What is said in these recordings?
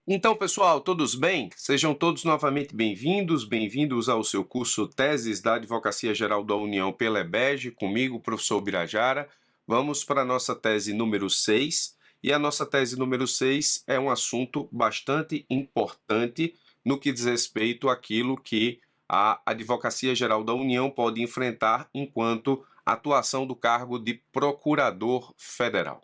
Então, pessoal, todos bem? Sejam todos novamente bem-vindos ao seu curso Teses da Advocacia Geral da União pela EBEG, comigo, professor Birajara. Vamos para a nossa tese número 6, e a nossa tese número 6 é um assunto bastante importante no que diz respeito àquilo que a Advocacia Geral da União pode enfrentar enquanto atuação do cargo de Procurador Federal.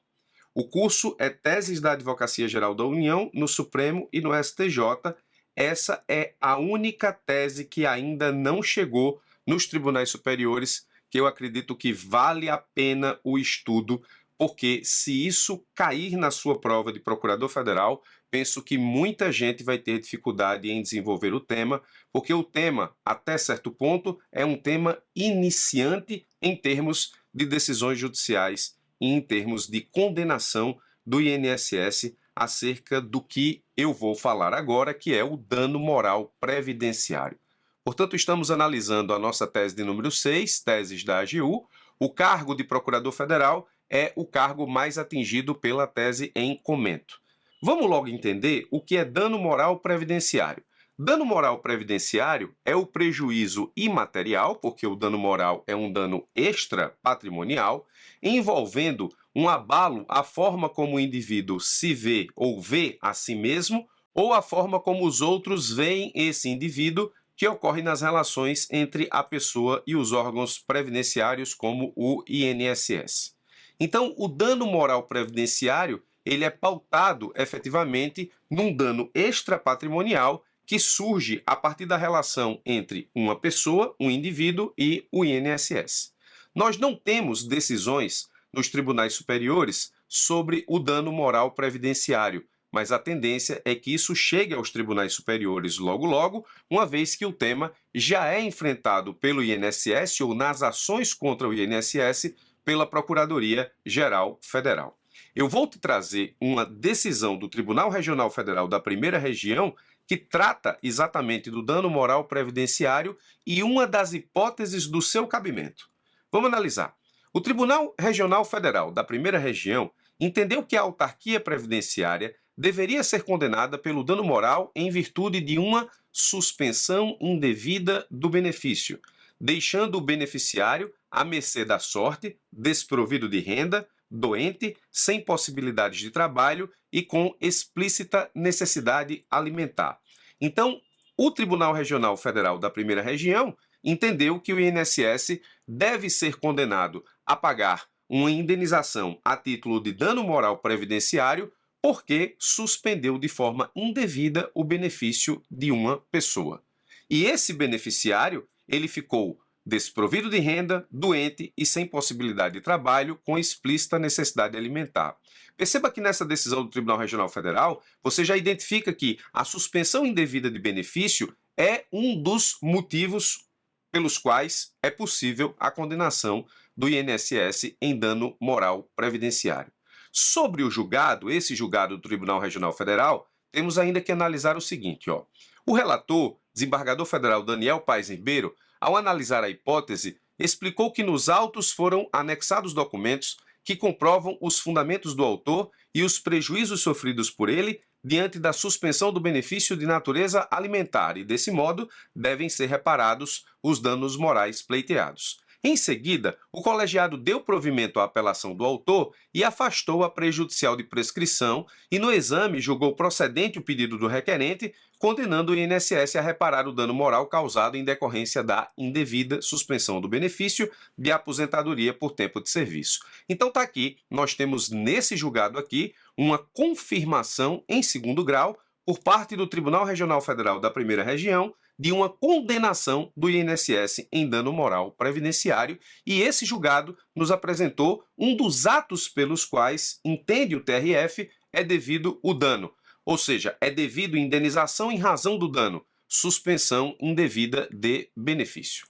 O curso é Teses da Advocacia Geral da União no Supremo e no STJ. Essa é a única tese que ainda não chegou nos tribunais superiores, que eu acredito que vale a pena o estudo, porque se isso cair na sua prova de procurador federal, penso que muita gente vai ter dificuldade em desenvolver o tema, porque o tema, até certo ponto, é um tema iniciante em termos de decisões judiciais e em termos de condenação do INSS acerca do que eu vou falar agora, que é o dano moral previdenciário. Portanto, estamos analisando a nossa tese de número 6, teses da AGU. O cargo de procurador federal é o cargo mais atingido pela tese em comento. Vamos logo entender o que é dano moral previdenciário. Dano moral previdenciário é o prejuízo imaterial, porque o dano moral é um dano extra-patrimonial, envolvendo um abalo à forma como o indivíduo se vê ou vê a si mesmo, ou a forma como os outros veem esse indivíduo, que ocorre nas relações entre a pessoa e os órgãos previdenciários, como o INSS. Então, o dano moral previdenciário, ele é pautado efetivamente num dano extrapatrimonial que surge a partir da relação entre uma pessoa, um indivíduo e o INSS. Nós não temos decisões nos tribunais superiores sobre o dano moral previdenciário, mas a tendência é que isso chegue aos tribunais superiores logo, uma vez que o tema já é enfrentado pelo INSS ou nas ações contra o INSS pela Procuradoria Geral Federal. Eu vou te trazer uma decisão do Tribunal Regional Federal da Primeira Região que trata exatamente do dano moral previdenciário e uma das hipóteses do seu cabimento. Vamos analisar. O Tribunal Regional Federal da Primeira Região entendeu que a autarquia previdenciária deveria ser condenada pelo dano moral em virtude de uma suspensão indevida do benefício, deixando o beneficiário à mercê da sorte, desprovido de renda, doente, sem possibilidades de trabalho e com explícita necessidade alimentar. Então, o Tribunal Regional Federal da Primeira Região entendeu que o INSS deve ser condenado a pagar uma indenização a título de dano moral previdenciário porque suspendeu de forma indevida o benefício de uma pessoa. E esse beneficiário, ele ficou desprovido de renda, doente e sem possibilidade de trabalho, com explícita necessidade alimentar. Perceba que nessa decisão do Tribunal Regional Federal, você já identifica que a suspensão indevida de benefício é um dos motivos pelos quais é possível a condenação do INSS em dano moral previdenciário. Sobre o julgado, esse julgado do Tribunal Regional Federal, temos ainda que analisar o seguinte, ó. O relator, desembargador federal Daniel Paes Ribeiro, ao analisar a hipótese, explicou que nos autos foram anexados documentos que comprovam os fundamentos do autor e os prejuízos sofridos por ele diante da suspensão do benefício de natureza alimentar e, desse modo, devem ser reparados os danos morais pleiteados. Em seguida, o colegiado deu provimento à apelação do autor e afastou a prejudicial de prescrição e, no exame, julgou procedente o pedido do requerente, condenando o INSS a reparar o dano moral causado em decorrência da indevida suspensão do benefício de aposentadoria por tempo de serviço. Então tá aqui, nós temos nesse julgado aqui uma confirmação em segundo grau por parte do Tribunal Regional Federal da Primeira Região de uma condenação do INSS em dano moral previdenciário, e esse julgado nos apresentou um dos atos pelos quais, entende o TRF, é devido o dano, ou seja, é devido indenização em razão do dano, suspensão indevida de benefício.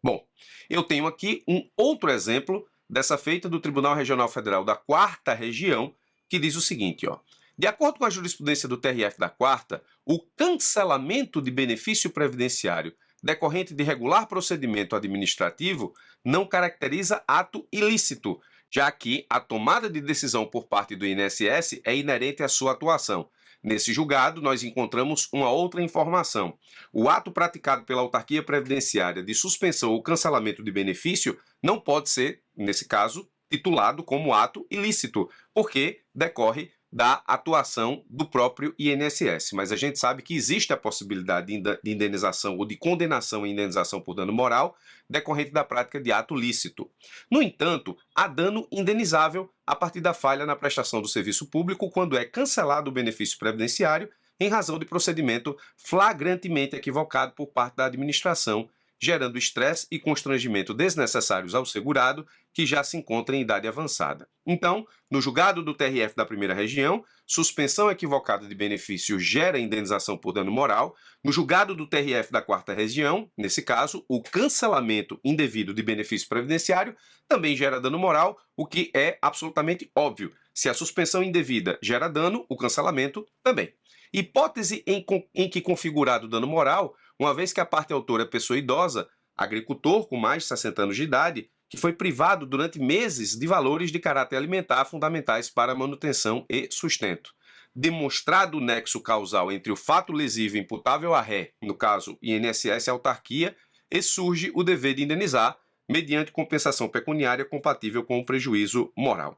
Bom, eu tenho aqui um outro exemplo dessa feita do Tribunal Regional Federal da Quarta Região, que diz o seguinte, ó. De acordo com a jurisprudência do TRF da Quarta, o cancelamento de benefício previdenciário decorrente de regular procedimento administrativo não caracteriza ato ilícito, já que a tomada de decisão por parte do INSS é inerente à sua atuação. Nesse julgado, nós encontramos uma outra informação. O ato praticado pela autarquia previdenciária de suspensão ou cancelamento de benefício não pode ser, nesse caso, titulado como ato ilícito, porque decorre da atuação do próprio INSS. Mas a gente sabe que existe a possibilidade de indenização ou de condenação em indenização por dano moral decorrente da prática de ato lícito. No entanto, há dano indenizável a partir da falha na prestação do serviço público quando é cancelado o benefício previdenciário em razão de procedimento flagrantemente equivocado por parte da administração, gerando estresse e constrangimento desnecessários ao segurado, que já se encontra em idade avançada. Então, no julgado do TRF da Primeira Região, suspensão equivocada de benefício gera indenização por dano moral. No julgado do TRF da Quarta Região, nesse caso, o cancelamento indevido de benefício previdenciário também gera dano moral, o que é absolutamente óbvio. Se a suspensão indevida gera dano, o cancelamento também. Hipótese em que configurado dano moral, uma vez que a parte autora é pessoa idosa, agricultor com mais de 60 anos de idade, que foi privado durante meses de valores de caráter alimentar fundamentais para manutenção e sustento. Demonstrado o nexo causal entre o fato lesivo imputável à ré, no caso INSS e autarquia, e surge o dever de indenizar, mediante compensação pecuniária compatível com o prejuízo moral.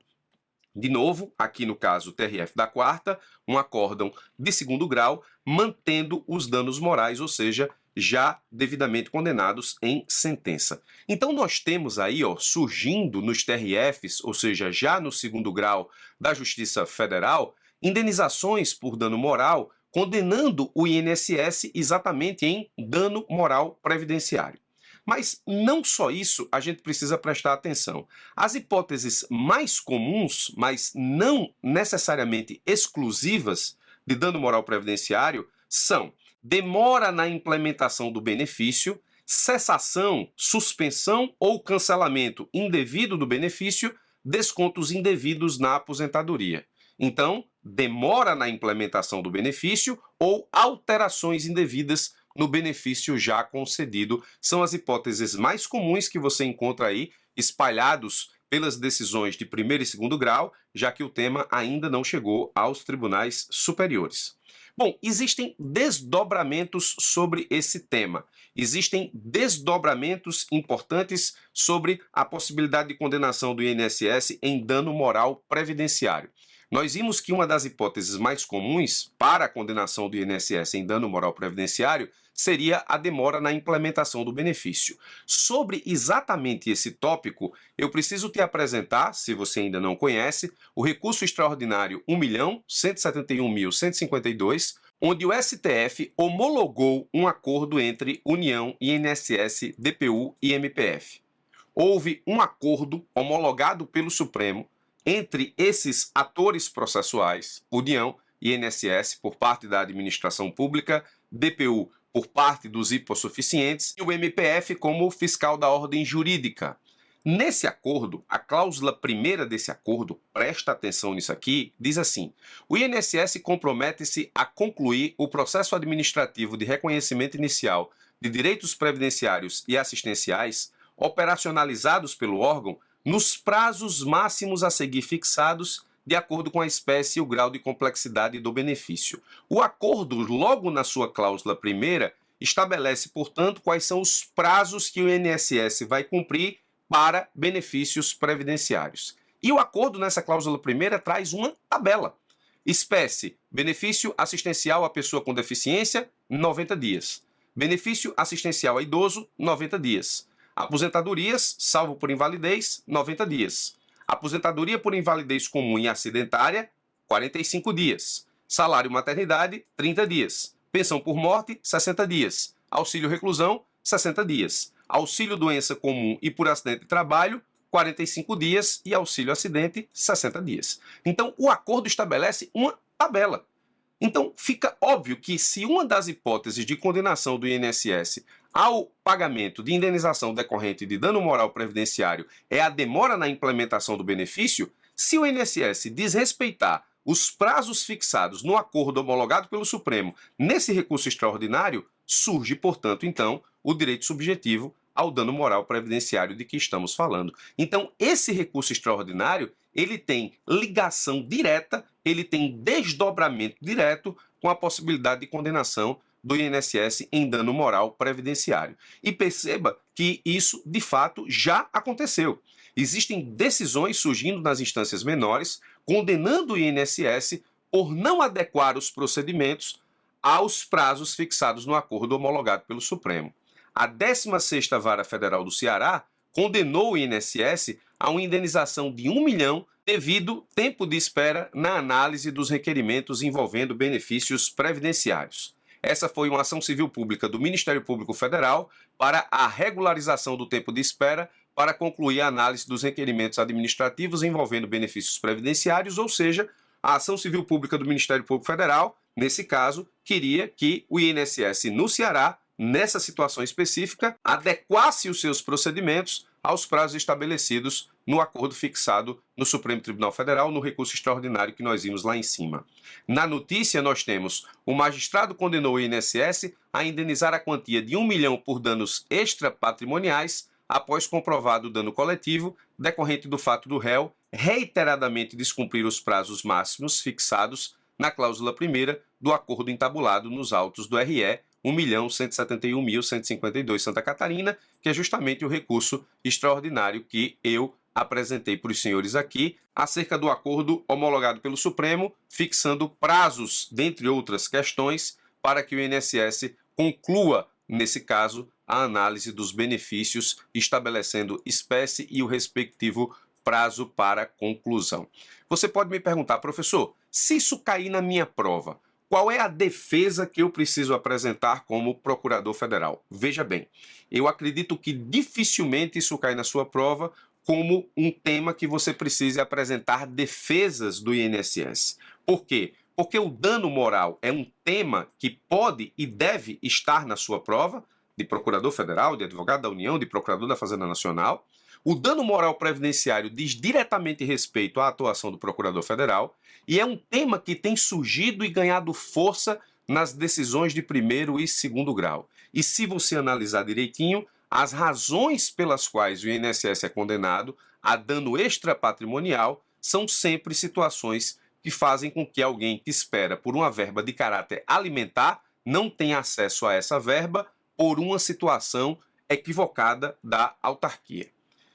De novo, aqui no caso TRF da Quarta, um acórdão de segundo grau, mantendo os danos morais, ou seja, já devidamente condenados em sentença. Então nós temos aí, surgindo nos TRFs, ou seja, já no segundo grau da Justiça Federal, indenizações por dano moral, condenando o INSS exatamente em dano moral previdenciário. Mas não só isso a gente precisa prestar atenção. As hipóteses mais comuns, mas não necessariamente exclusivas de dano moral previdenciário são demora na implementação do benefício, cessação, suspensão ou cancelamento indevido do benefício, descontos indevidos na aposentadoria. Então, demora na implementação do benefício ou alterações indevidas no benefício já concedido. São as hipóteses mais comuns que você encontra aí espalhados pelas decisões de primeiro e segundo grau, já que o tema ainda não chegou aos tribunais superiores. Bom, existem desdobramentos sobre esse tema. Existem desdobramentos importantes sobre a possibilidade de condenação do INSS em dano moral previdenciário. Nós vimos que uma das hipóteses mais comuns para a condenação do INSS em dano moral previdenciário seria a demora na implementação do benefício. Sobre exatamente esse tópico, eu preciso te apresentar, se você ainda não conhece, o recurso extraordinário 1.171.152, onde o STF homologou um acordo entre União, INSS, DPU e MPF. Houve um acordo homologado pelo Supremo entre esses atores processuais, União, INSS por parte da administração pública, DPU por parte dos hipossuficientes e o MPF como fiscal da ordem jurídica. Nesse acordo, a cláusula primeira desse acordo, presta atenção nisso aqui, diz assim: o INSS compromete-se a concluir o processo administrativo de reconhecimento inicial de direitos previdenciários e assistenciais operacionalizados pelo órgão nos prazos máximos a seguir fixados de acordo com a espécie e o grau de complexidade do benefício. O acordo, logo na sua cláusula primeira, estabelece, portanto, quais são os prazos que o INSS vai cumprir para benefícios previdenciários. E o acordo nessa cláusula primeira traz uma tabela. Espécie, benefício assistencial à pessoa com deficiência, 90 dias. Benefício assistencial a idoso, 90 dias. Aposentadorias, salvo por invalidez, 90 dias. Aposentadoria por invalidez comum e acidentária, 45 dias. Salário maternidade, 30 dias. Pensão por morte, 60 dias. Auxílio reclusão, 60 dias. Auxílio doença comum e por acidente de trabalho, 45 dias. E auxílio acidente, 60 dias. Então, o acordo estabelece uma tabela. Então, fica óbvio que se uma das hipóteses de condenação do INSS ao pagamento de indenização decorrente de dano moral previdenciário é a demora na implementação do benefício, se o INSS desrespeitar os prazos fixados no acordo homologado pelo Supremo nesse recurso extraordinário, surge, portanto, então, o direito subjetivo ao dano moral previdenciário de que estamos falando. Então, esse recurso extraordinário, ele tem ligação direta ele tem desdobramento direto com a possibilidade de condenação do INSS em dano moral previdenciário. E perceba que isso, de fato, já aconteceu. Existem decisões surgindo nas instâncias menores condenando o INSS por não adequar os procedimentos aos prazos fixados no acordo homologado pelo Supremo. A 16ª Vara Federal do Ceará condenou o INSS a uma indenização de 1 milhão devido tempo de espera na análise dos requerimentos envolvendo benefícios previdenciários. Essa foi uma ação civil pública do Ministério Público Federal para a regularização do tempo de espera para concluir a análise dos requerimentos administrativos envolvendo benefícios previdenciários, ou seja, a ação civil pública do Ministério Público Federal, nesse caso, queria que o INSS no Ceará, nessa situação específica, adequasse os seus procedimentos aos prazos estabelecidos no acordo fixado no Supremo Tribunal Federal, no recurso extraordinário que nós vimos lá em cima. Na notícia, nós temos: o magistrado condenou o INSS a indenizar a quantia de 1 milhão por danos extrapatrimoniais após comprovado o dano coletivo decorrente do fato do réu reiteradamente descumprir os prazos máximos fixados na cláusula primeira do acordo entabulado nos autos do RE 1.171.152 Santa Catarina, que é justamente o recurso extraordinário que eu apresentei para os senhores aqui, acerca do acordo homologado pelo Supremo, fixando prazos, dentre outras questões, para que o INSS conclua, nesse caso, a análise dos benefícios, estabelecendo espécie e o respectivo prazo para conclusão. Você pode me perguntar: professor, se isso cair na minha prova, qual é a defesa que eu preciso apresentar como procurador federal? Veja bem, eu acredito que dificilmente isso cai na sua prova como um tema que você precise apresentar defesas do INSS. Por quê? Porque o dano moral é um tema que pode e deve estar na sua prova, de procurador federal, de advogado da União, de procurador da Fazenda Nacional. O dano moral previdenciário diz diretamente respeito à atuação do procurador federal e é um tema que tem surgido e ganhado força nas decisões de primeiro e segundo grau. E se você analisar direitinho, as razões pelas quais o INSS é condenado a dano extrapatrimonial são sempre situações que fazem com que alguém que espera por uma verba de caráter alimentar não tenha acesso a essa verba por uma situação equivocada da autarquia.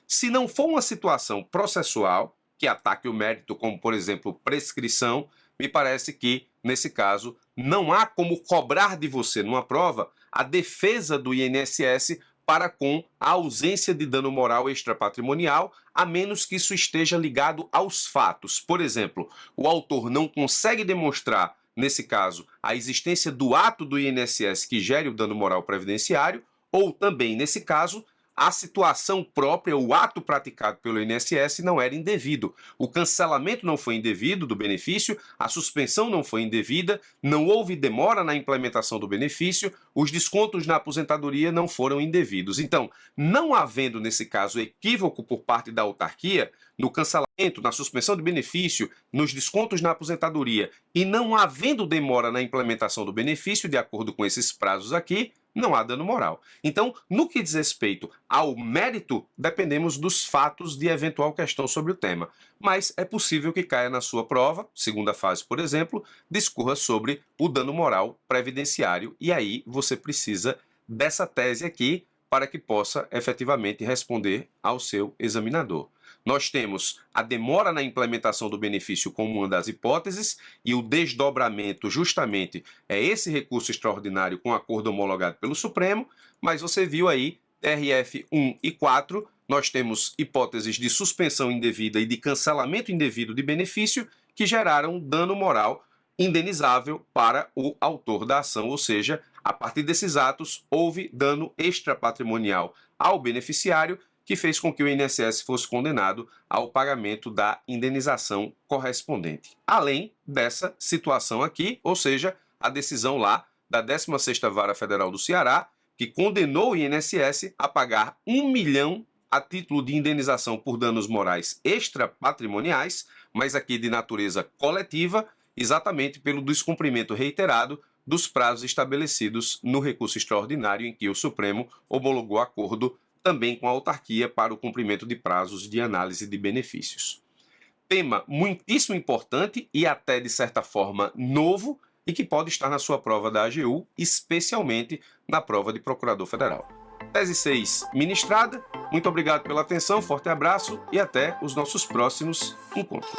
Se não for uma situação processual que ataque o mérito, como, por exemplo, prescrição, me parece que, nesse caso, não há como cobrar de você, numa prova, a defesa do INSS para com a ausência de dano moral extrapatrimonial, a menos que isso esteja ligado aos fatos. Por exemplo, o autor não consegue demonstrar, nesse caso, a existência do ato do INSS que gere o dano moral previdenciário, ou também, nesse caso, a situação própria, o ato praticado pelo INSS não era indevido. O cancelamento não foi indevido do benefício, a suspensão não foi indevida, não houve demora na implementação do benefício, os descontos na aposentadoria não foram indevidos. Então, não havendo, nesse caso, equívoco por parte da autarquia, no cancelamento, na suspensão de benefício, nos descontos na aposentadoria e não havendo demora na implementação do benefício, de acordo com esses prazos aqui, não há dano moral. Então, no que diz respeito ao mérito, dependemos dos fatos de eventual questão sobre o tema. Mas é possível que caia na sua prova, segunda fase, por exemplo, discorra sobre o dano moral previdenciário, e aí você precisa dessa tese aqui para que possa efetivamente responder ao seu examinador. Nós temos a demora na implementação do benefício como uma das hipóteses e o desdobramento justamente é esse recurso extraordinário com acordo homologado pelo Supremo, mas você viu aí, TRF 1 e 4, nós temos hipóteses de suspensão indevida e de cancelamento indevido de benefício que geraram dano moral indenizável para o autor da ação, ou seja, a partir desses atos houve dano extrapatrimonial ao beneficiário que fez com que o INSS fosse condenado ao pagamento da indenização correspondente. Além dessa situação aqui, ou seja, a decisão lá da 16ª Vara Federal do Ceará, que condenou o INSS a pagar 1 milhão a título de indenização por danos morais extrapatrimoniais, mas aqui de natureza coletiva, exatamente pelo descumprimento reiterado dos prazos estabelecidos no recurso extraordinário em que o Supremo homologou acordo também com a autarquia para o cumprimento de prazos de análise de benefícios. tema muitíssimo importante e até, de certa forma, novo e que pode estar na sua prova da AGU, especialmente na prova de Procurador Federal. Tese 6 ministrada. Muito obrigado pela atenção, forte abraço e até os nossos próximos encontros.